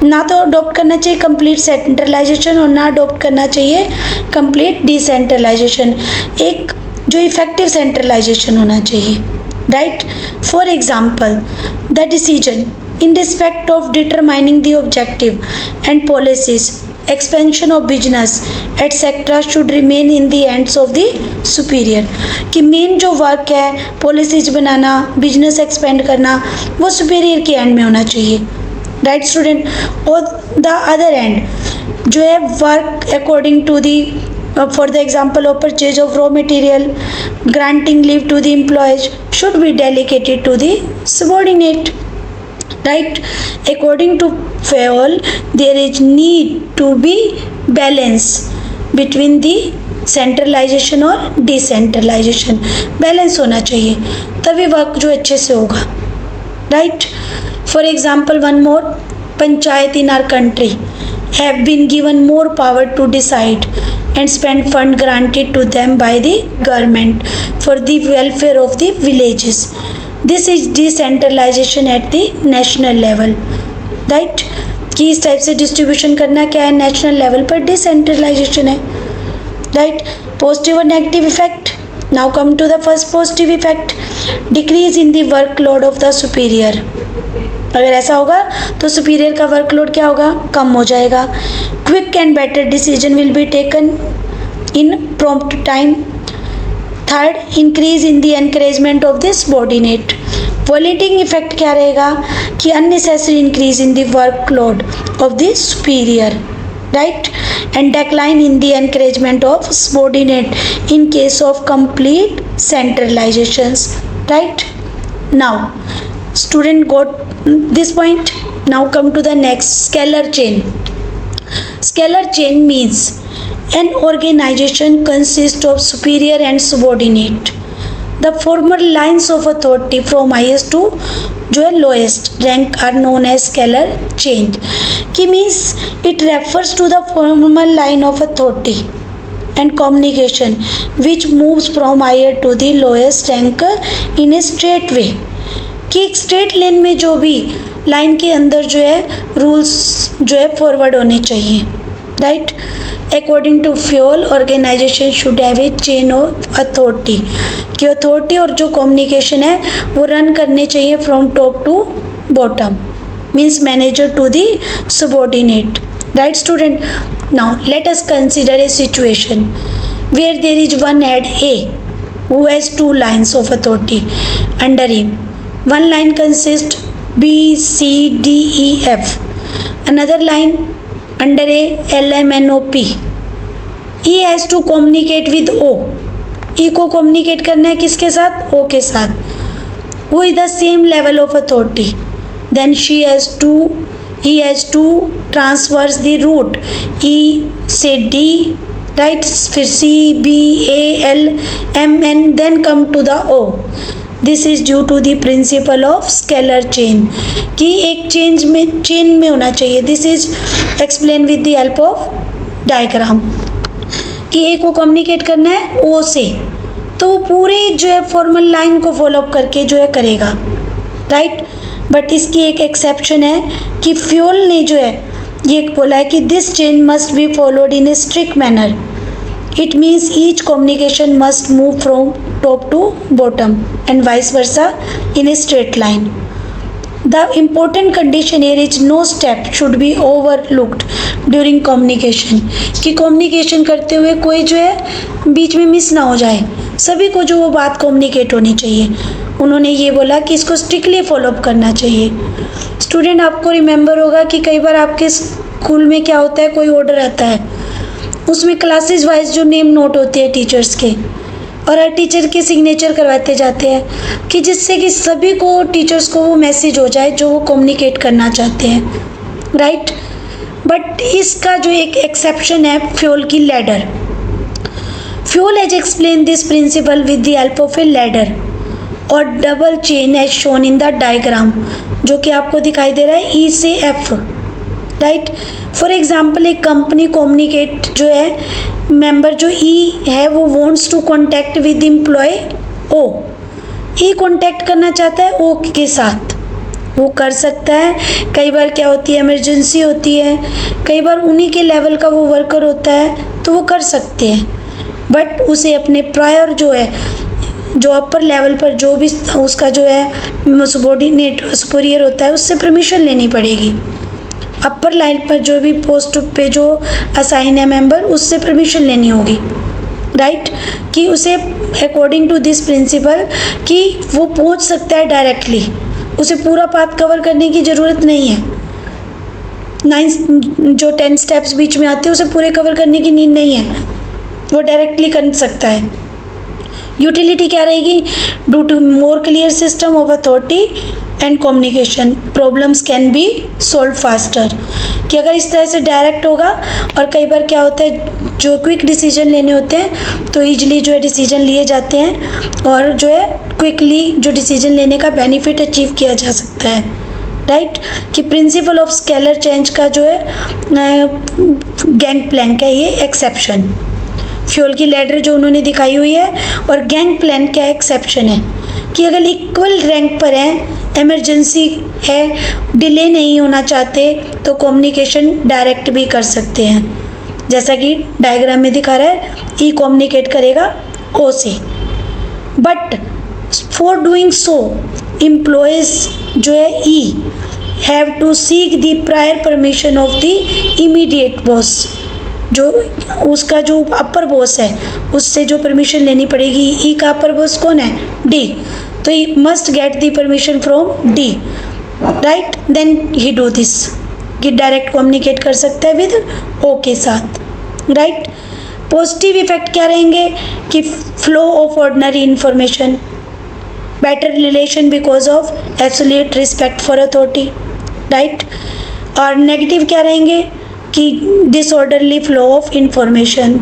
ना तो अडॉप्ट करना चाहिए कंप्लीट सेंट्रलाइजेशन और ना अडॉप्ट करना चाहिए कंप्लीट डिसेंट्रलाइजेशन. एक जो इफेक्टिव सेंट्रलाइजेशन होना चाहिए. Right. For example, the decision in respect of determining the objective and policies, expansion of business etc. should remain in the hands of the superior. कि main जो work है, policies बनाना, business expand करना, वो superior के end में होना चाहिए. Right student. और द अदर एंड जो है work according to the for the example of purchase of raw material, granting leave to the employees should be delegated to the subordinate. Right. According to Fowle, there is need to be balance between the centralization और decentralization. Balance होना चाहिए तभी work जो अच्छे से होगा. Right. For example one more, panchayat in our country have been given more power to decide and spend fund granted to them by the government for the welfare of the villages. This is decentralization at the national level. Right. कि इस type से distribution करना क्या है, national level पर decentralization है. Right. Positive और negative effect. Now come to the first positive effect, decrease in the workload of the superior. अगर ऐसा होगा तो सुपीरियर का वर्कलोड क्या होगा? कम हो जाएगा. Quick and better decision will be taken in prompt time. Third, increase in the encouragement of the subordinate. Violating effect क्या रहेगा? कि unnecessary increase in the workload of the superior. Right. And decline in the encouragement of subordinate in case of complete centralisations. Right. Now student got this point. Now come to the next, scalar chain. Scalar chain means an organization consists of superior and subordinate. The former lines of authority from highest to जो है lowest rank are known as scalar chain. कि means it refers to the former line of authority and communication which moves from higher to the lowest rank in a straight way. कि एक straight लेन में जो भी line के अंदर जो है रूल्स जो है फॉरवर्ड होने चाहिए. Right. According to Fayol, organization should have a chain of authority. कि अथॉरिटी और जो कम्युनिकेशन है वो रन करने चाहिए from top to bottom means manager to the subordinate. Right student. Now let us consider a situation where there is one head A who has two lines of authority under him. One line consists B, C, D, E, F. Another line under A, L, M, N, O, P. E has to communicate with O. E को communicate करना है किसके साथ? O के साथ. With the same level of authority. Then he has to transverse the route E से D, right? फिर C, B, A, L, M, N, then come to the O. This is due to the principle of scalar chain कि एक chain में होना चाहिए. This is explained with the help of diagram कि A को communicate करना है O से, तो वो पूरे जो है फॉर्मल लाइन को फॉलोअप करके जो है करेगा, राइट. बट इसकी एक एक्सेप्शन है कि फ्यूल ने जो है ये बोला है कि this chain must be followed in a strict manner. It means each communication must move from top to bottom and vice versa in a straight line. The important condition here is no step should be overlooked during communication. कि communication करते हुए कोई जो है बीच में miss ना हो जाए, सभी को जो वो बात कम्युनिकेट होनी चाहिए. उन्होंने ये बोला कि इसको स्ट्रिक्टली फॉलोअप करना चाहिए. स्टूडेंट, आपको रिमेंबर होगा कि कई बार आपके स्कूल में क्या होता है, कोई ऑर्डर आता है, उसमें क्लासेस वाइज जो नेम नोट होते हैं टीचर्स के, और हर टीचर के सिग्नेचर करवाते जाते हैं कि जिससे कि सभी को टीचर्स को वो मैसेज हो जाए जो वो कम्युनिकेट करना चाहते हैं, राइट. बट इसका जो एक एक्सेप्शन है फ्यूल की ladder. Fayol has explain this principle with the help of a ladder और double chain as shown in the diagram, जो कि आपको दिखाई दे रहा है ई से एफ, राइट. फॉर एग्जाम्पल एक कंपनी कम्युनिकेट जो है मेंबर जो ई है वो wants to contact with employee O. E contact करना चाहता है ओ के साथ, वो कर सकता है. कई बार क्या होती है, इमरजेंसी होती है, कई बार उन्हीं के लेवल का वो वर्कर होता है तो वो कर सकते हैं. बट उसे अपने प्रायर जो है, जो अपर लेवल पर जो भी उसका जो है सबॉर्डिनेट सुपीरियर होता है उससे परमिशन लेनी पड़ेगी. अपर लाइन पर जो भी पोस्ट पे जो असाइन है मेंबर, उससे परमिशन लेनी होगी, राइट. कि उसे अकॉर्डिंग टू दिस प्रिंसिपल कि वो पहुंच सकता है डायरेक्टली, उसे पूरा पाथ कवर करने की ज़रूरत नहीं है. 9 जो 10 स्टेप्स बीच में आते हैं उसे पूरे कवर करने की नीड नहीं है, वो डायरेक्टली कर सकता है. यूटिलिटी क्या रहेगी? Due to more clear system of authority and communication problems can be solve faster. कि अगर इस तरह से डायरेक्ट होगा, और कई बार क्या होता है जो क्विक डिसीजन लेने होते हैं तो ईजिली जो है डिसीजन लिए जाते हैं और जो है क्विकली जो डिसीजन लेने का बेनिफिट अचीव किया जा सकता है, राइट. कि प्रिंसिपल ऑफ स्केलर चेंज का जो है गैंग प्लैंक है ये एक्सेप्शन. फ्यूल की लैडर जो उन्होंने दिखाई हुई है और गैंग प्लान क्या एक्सेप्शन है कि अगर इक्वल रैंक पर हैं, इमरजेंसी है, डिले नहीं होना चाहते तो कम्युनिकेशन डायरेक्ट भी कर सकते हैं. जैसा कि डायग्राम में दिखा रहा है, ई कम्युनिकेट करेगा ओ से. But for doing so employees जो है E have to seek the prior permission of the immediate boss. जो उसका जो अपर बॉस है उससे जो परमिशन लेनी पड़ेगी. ई का अपर बॉस कौन है? डी. तो he must get the permission from D, right. Then he do this कि डायरेक्ट कम्युनिकेट कर सकता है विद ओ के साथ, राइट. पॉजिटिव इफेक्ट क्या रहेंगे कि flow of ordinary information, better relation because of absolute respect for authority, right. और नेगेटिव क्या रहेंगे कि disorderly flow of information,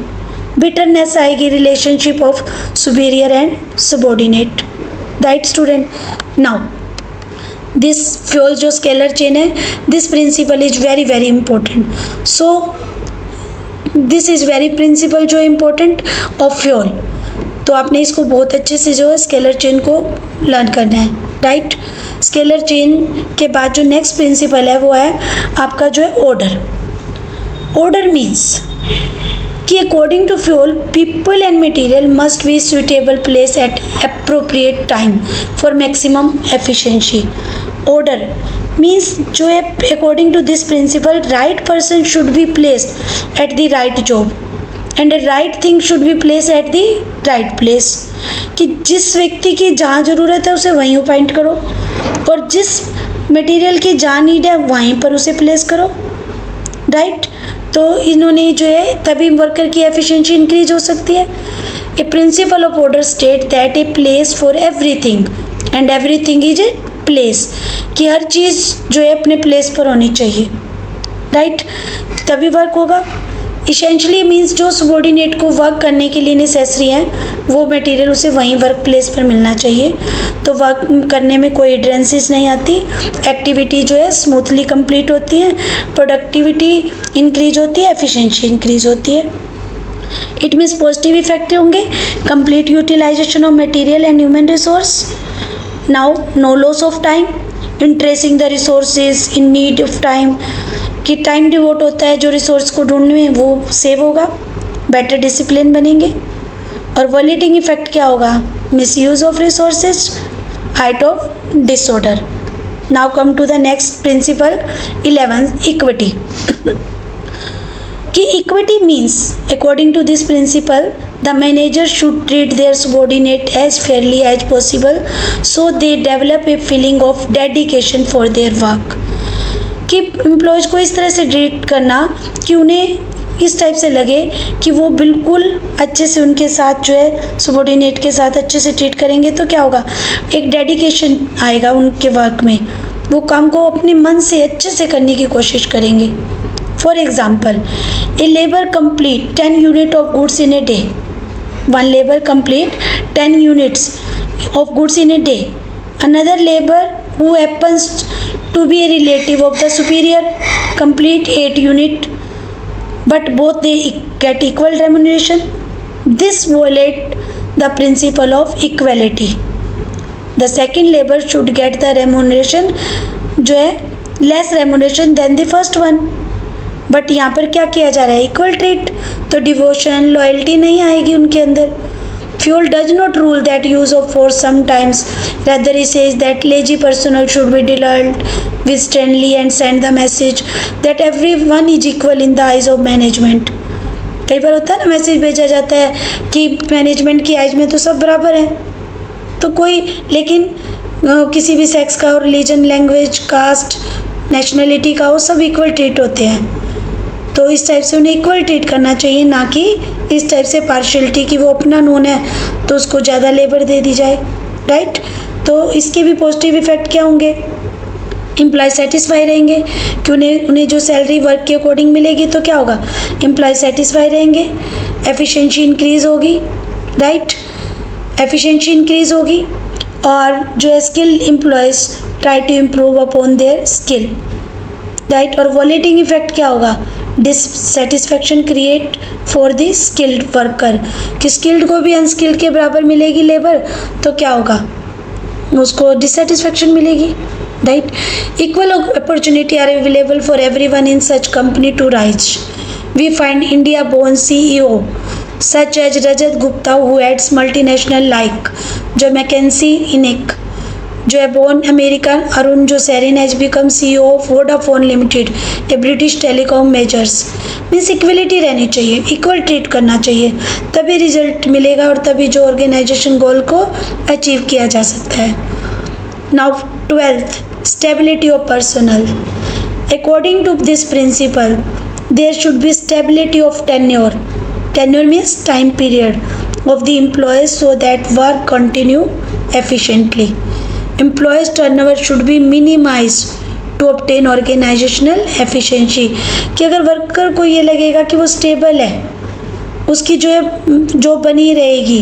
bitterness आएगी relationship of superior and subordinate, right student. Now this Fayol जो scalar chain है, this principle is very very important. So this is very principle जो important of Fayol. तो आपने इसको बहुत अच्छे से जो है स्केलर चेन को लर्न करना है, राइट. स्केलर चेन के बाद जो नेक्स्ट प्रिंसिपल है वो है आपका जो है ऑर्डर. ऑर्डर मीन्स कि according to Fayol people and material must be suitable place at appropriate time for maximum efficiency. Order means जो है according to this principle right person should be placed at the right job and right thing should be place at the right place, कि जिस व्यक्ति की जहाँ ज़रूरत है उसे वहीं अपॉइंट करो, और जिस मटेरियल की जहाँ नीड है वहीं पर उसे प्लेस करो, राइट। तो इन्होंने जो है तभी वर्कर की एफिशिएंसी इंक्रीज हो सकती है। A principle of order state that a place for everything and everything is a place, कि हर चीज़ जो है अपने प्लेस पर होनी चाहिए, राइट, तभी वर्क होगा। इसेंशली मीन्स जो सबॉर्डिनेट को वर्क करने के लिए नेसेसरी है वो मटेरियल उसे वहीं वर्क प्लेस पर मिलना चाहिए, तो वर्क करने में कोई हिंड्रेंसेस नहीं आती, एक्टिविटी जो है स्मूथली कंप्लीट होती है, प्रोडक्टिविटी इंक्रीज होती है, एफिशिएंसी इंक्रीज होती है। इट मीन्स पॉजिटिव इफेक्ट होंगे, complete utilization of material and human resource. Now no loss of time in tracing the resources in need of time, कि टाइम डिवोट होता है जो रिसोर्स को ढूंढने में वो सेव होगा, बेटर डिसिप्लिन बनेंगे। और वॉलेटिंग इफेक्ट क्या होगा, misuse of resources, height of disorder. Now come to the next principle 11, equity. कि equity means according to this principle the manager should treat their subordinate as fairly as possible so they develop a feeling of dedication for their work, कि employees को इस तरह से treat करना कि उन्हें इस टाइप से लगे कि वो बिल्कुल अच्छे से उनके साथ जो है सबॉर्डिनेट के साथ अच्छे से ट्रीट करेंगे, तो क्या होगा, एक डेडिकेशन आएगा उनके वर्क में, वो काम को अपने मन से अच्छे से करने की कोशिश करेंगे। For example, a labour complete 10 unit of goods in a day, one labor complete 10 units of goods in a day. Another labor who happens to be a relative of the superior complete 8 unit, but both they get equal remuneration. This violate the principle of equality. The second labor should get the remuneration जो है less remuneration than the first one. But यहाँ पर क्या किया जा रहा है, equal treat, तो डिवोशन लॉयल्टी नहीं आएगी उनके अंदर। Fayol does not rule that use of force sometimes, rather he says that lazy personal should be dealt with sternly and send the message that every one is equal in the eyes of management. कई बार होता है ना, message भेजा जाता है कि management की आइज में तो सब बराबर है, तो कोई लेकिन किसी भी सेक्स का और रिलीजन, लैंग्वेज, कास्ट, नेशनलिटी का, वो सब इक्वल ट्रीट होते हैं। तो इस टाइप से उन्हें इक्वल ट्रीट करना चाहिए, ना कि इस टाइप से पार्शियलिटी कि वो अपना नोन है तो उसको ज़्यादा लेबर दे दी जाए, राइट। तो इसके भी पॉजिटिव इफेक्ट क्या होंगे, एम्प्लॉय सेटिस्फाई रहेंगे कि उन्हें जो सैलरी वर्क के अकॉर्डिंग मिलेगी, तो क्या होगा, एम्प्लॉय सेटिस्फाई रहेंगे, एफिशिएंसी इंक्रीज होगी, राइट, एफिशिएंसी इंक्रीज होगी। और जो है skill employees try to improve upon their skill, right. और वॉलेटिंग इफेक्ट क्या होगा, dissatisfaction create for the skilled worker, कि स्किल्ड को भी अनस्किल्ड के बराबर मिलेगी लेबर, तो क्या होगा, उसको डिससेटिस्फैक्शन मिलेगी, right. Equal opportunity are available for everyone in such company to rise. We find India born CEO such as Rajat Gupta who heads multinational like जो मैकेंसी इनिक, जो है बोर्न अमेरिकन अरुण जो Sarin has become CEO of Vodafone limited, a British telecom majors. Means equality रहनी चाहिए, equal treat करना चाहिए, तभी result मिलेगा और तभी जो ऑर्गेनाइजेशन गोल को अचीव किया जा सकता है। Now 12th, stability of personal. According to this principle there should be stability of tenure. Tenure means time period of the employees so that work continue efficiently. Employees turnover should be minimized to obtain organizational efficiency. कि अगर worker को ये लगेगा कि वो stable है, उसकी जो है जॉब बनी रहेगी,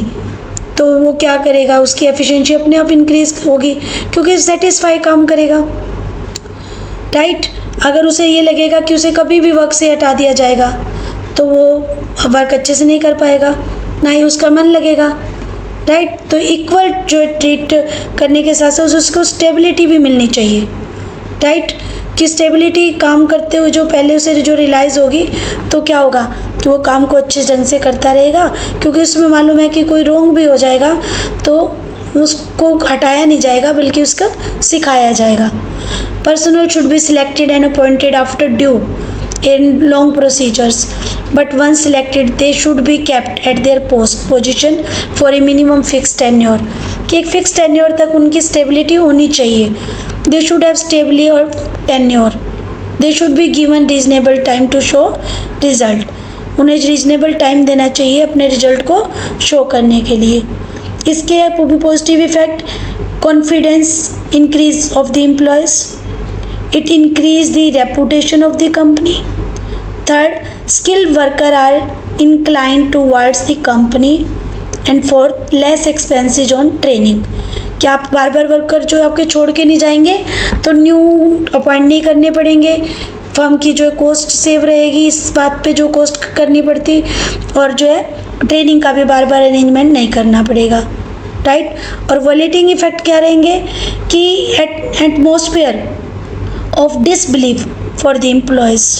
तो वो क्या करेगा, उसकी एफिशिएंसी अपने आप इंक्रीज होगी क्योंकि सेटिस्फाई काम करेगा, राइट। अगर उसे ये लगेगा कि उसे कभी भी वर्क से हटा दिया जाएगा तो वो वर्क अच्छे से नहीं कर पाएगा, ना ही उसका मन लगेगा, राइट। तो इक्वल जो ट्रीट करने के साथ साथ उसको स्टेबिलिटी भी मिलनी चाहिए, राइट, कि स्टेबिलिटी काम करते हुए जो पहले उसे जो रियलाइज़ होगी तो क्या होगा कि वो काम को अच्छे ढंग से करता रहेगा, क्योंकि उसमें मालूम है कि कोई रोंग भी हो जाएगा तो उसको हटाया नहीं जाएगा बल्कि उसका सिखाया जाएगा। Personal should be selected and appointed after due in long procedures, but once selected they should be kept at their position for a minimum fixed tenure. कि एक फिक्स टेन्योर तक उनकी स्टेबिलिटी होनी चाहिए. They should have stability or tenure. They should be given reasonable time to show result. उन्हें reasonable time देना चाहिए अपने रिजल्ट को शो करने के लिए. इसके भी positive effect, confidence increase of the employees, it increase the reputation of the company. Third, skilled worker are inclined towards the company. And fourth, less expenses on training. क्या आप बार बार वर्कर जो आपके छोड़ के नहीं जाएंगे तो न्यू अपॉइंट नहीं करने पड़ेंगे. फर्म की जो कॉस्ट सेव रहेगी इस बात पे जो कॉस्ट करनी पड़ती, और जो है ट्रेनिंग का भी बार बार अरेंजमेंट नहीं करना पड़ेगा. राइट. और वॉलेटिंग इफेक्ट क्या रहेंगे कि atmosphere of disbelief for the employees.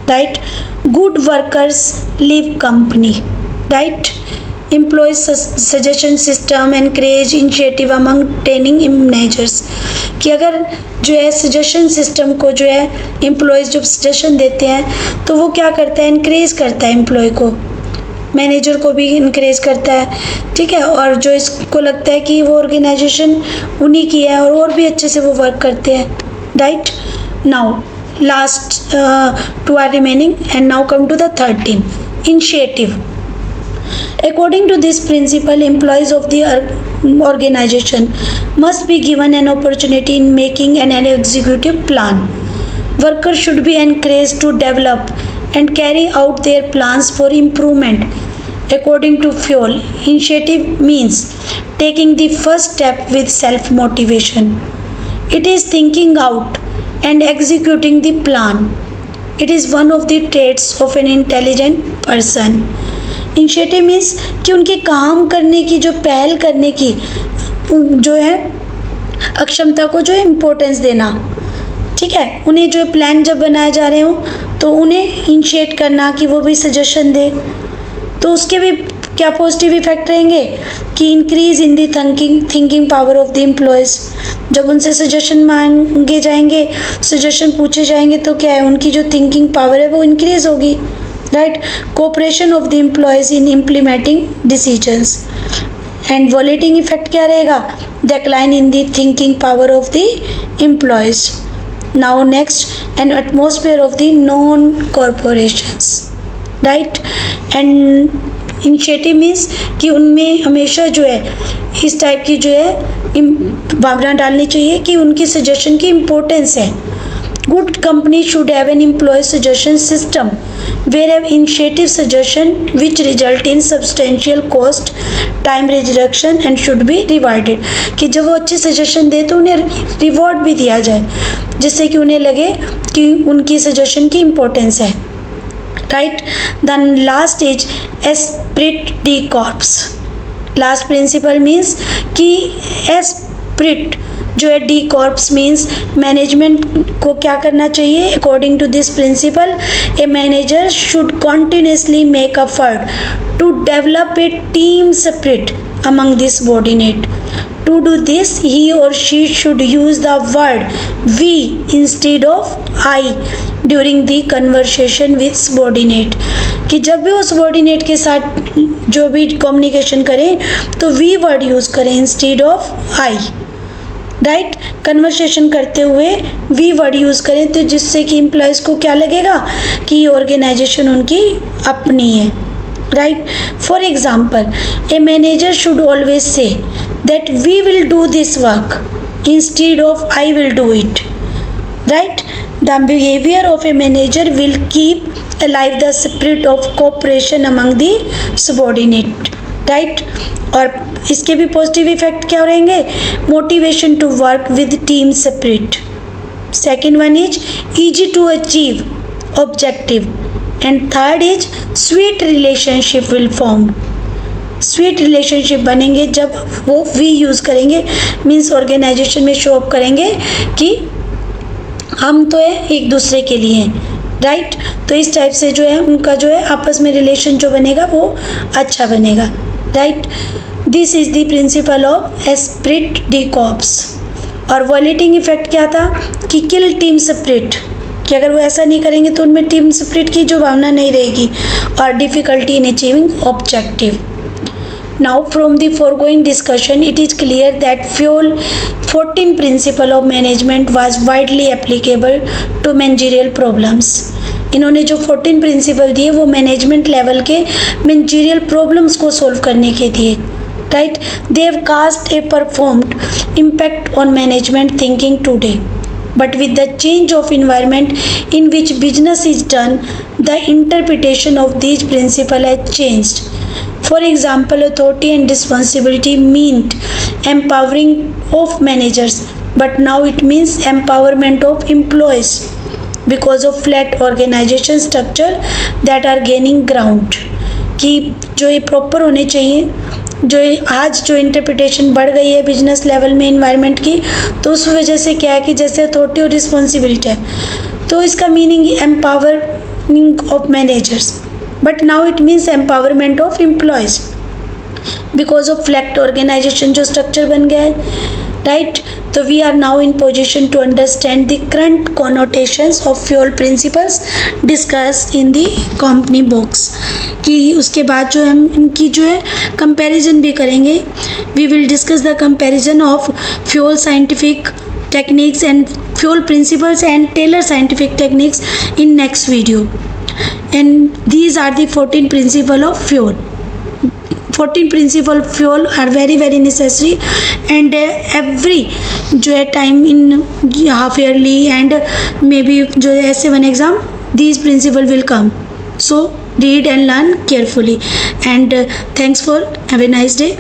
Right. Good workers leave company. Right. Employees suggestion system encourage initiative among training managers. कि अगर जो है सजेशन सिस्टम को जो है एम्प्लॉयज़ जब सजेशन देते हैं तो वो क्या करता है, इनक्रेज करता है एम्प्लॉय को, मैनेजर को भी इनक्रेज करता है. ठीक है. और जो इसको लगता है कि वो ऑर्गेनाइजेशन उन्हीं की है और भी अच्छे से वो वर्क करते हैं. Right. Now last two are remaining and now come to the 13, initiative. According to this principle, employees of the organization must be given an opportunity in making an executive plan. Workers should be encouraged to develop and carry out their plans for improvement according to fuel. Initiative means taking the first step with self-motivation. It is thinking out and executing the plan. It is one of the traits of an intelligent person. Initiative means कि उनके काम करने की जो पहल करने की जो है अक्षमता को जो है इम्पोर्टेंस देना. ठीक है. उन्हें जो प्लान जब बनाए जा रहे हो तो उन्हें इनिशिएट करना कि वो भी सजेशन दे. तो उसके भी क्या पॉजिटिव इफेक्ट रहेंगे कि increase in the thinking power of the employees. जब उनसे सजेशन मांगे जाएंगे, सजेशन पूछे जाएंगे तो क्या है, उनकी जो थिंकिंग पावर है वो इंक्रीज होगी. Right. Cooperation of the employees in implementing decisions. And violating effect क्या रहेगा, decline in the thinking power of the employees. Now next, N atmosphere of the non corporations. Right. And initiative means कि उनमें हमेशा जो है इस type की जो है भावना डालनी चाहिए कि उनकी सजेशन की इम्पोर्टेंस है. Good company should have an employee suggestion system where have initiative suggestion which result in substantial cost, time reduction and should be rewarded. कि जब वो अच्छे सजेशन दे तो उन्हें रिवॉर्ड भी दिया जाए जिससे कि उन्हें लगे कि उनकी सजेशन की इम्पोर्टेंस है. Right. Then last is esprit de corps. Last principle means कि एस्पिरिट जो है डी कॉर्प्स मीन्स मैनेजमेंट को क्या करना चाहिए. According to this principle, a manager should continuously make effort to develop a team spirit among the subordinate. To do this, he or she should use the word we instead of I during the conversation with subordinate. कि जब भी वो subordinate के साथ जो भी communication करें तो we वर्ड यूज़ करें instead of I. Right. Conversation करते हुए वी वर्ड यूज़ करें तो जिससे कि एम्प्लॉयज़ को क्या लगेगा कि ये ऑर्गेनाइजेशन उनकी अपनी है. Right. For example, a manager should always say that we will do this work instead of I will do it. Right. The behaviour of a manager will keep alive the spirit of cooperation among the subordinate. Right. और इसके भी positive effect क्या रहेंगे, motivation to work with team spirit. Second one is easy to achieve objective. And third is sweet relationship will form. Sweet relationship बनेंगे जब वो we use करेंगे, means organisation में शो अप करेंगे कि हम तो है एक दूसरे के लिए हैं. राइट. तो इस टाइप से जो है उनका जो है आपस में रिलेशन जो बनेगा वो अच्छा बनेगा. Right. This is the principle of Spirit de corps. और वॉलेटिंग इफेक्ट क्या था कि किल टीम स्पिरिट. कि अगर वो ऐसा नहीं करेंगे तो उनमें टीम स्पिरिट की जो भावना नहीं रहेगी और difficulty in achieving objective. Now from the foregoing discussion it is clear that fuel 14 principle of management was widely applicable to managerial problems. इन्होंने जो 14 प्रिंसिपल दिए वो मैनेजमेंट लेवल के मैनेजरियल प्रॉब्लम्स को सोल्व करने के दिए. Right, they have cast a profound impact on management thinking today. But with the change of environment in which business is done, the interpretation of these principles has changed. For example, authority and responsibility meant empowering of managers, but now it means empowerment of employees because of flat organization structure that are gaining ground. कि जो ये proper होने चाहिए, जो आज जो interpretation बढ़ गई है बिजनेस लेवल में इन्वायरमेंट की, तो उस वजह से क्या है कि जैसे अथॉरिटी और रिस्पॉन्सिबिलिटी है तो इसका meaning empowering of managers, but now it means empowerment of employees because of flat organization जो स्ट्रक्चर बन गया है. राइट, तो we are now in position to understand the current connotations of Fayol principles discuss in the company books. कि उसके बाद जो हम इनकी जो है कंपैरिजन भी करेंगे. We will discuss the comparison of Fayol scientific techniques and fuel principles and Taylor scientific techniques in next video. And these are the 14 principles of fuel. 14 principle fuel are very very necessary and every जो है time in half yearly and maybe जो है S7 exam these principle will come. So read and learn carefully and thanks for have a nice day.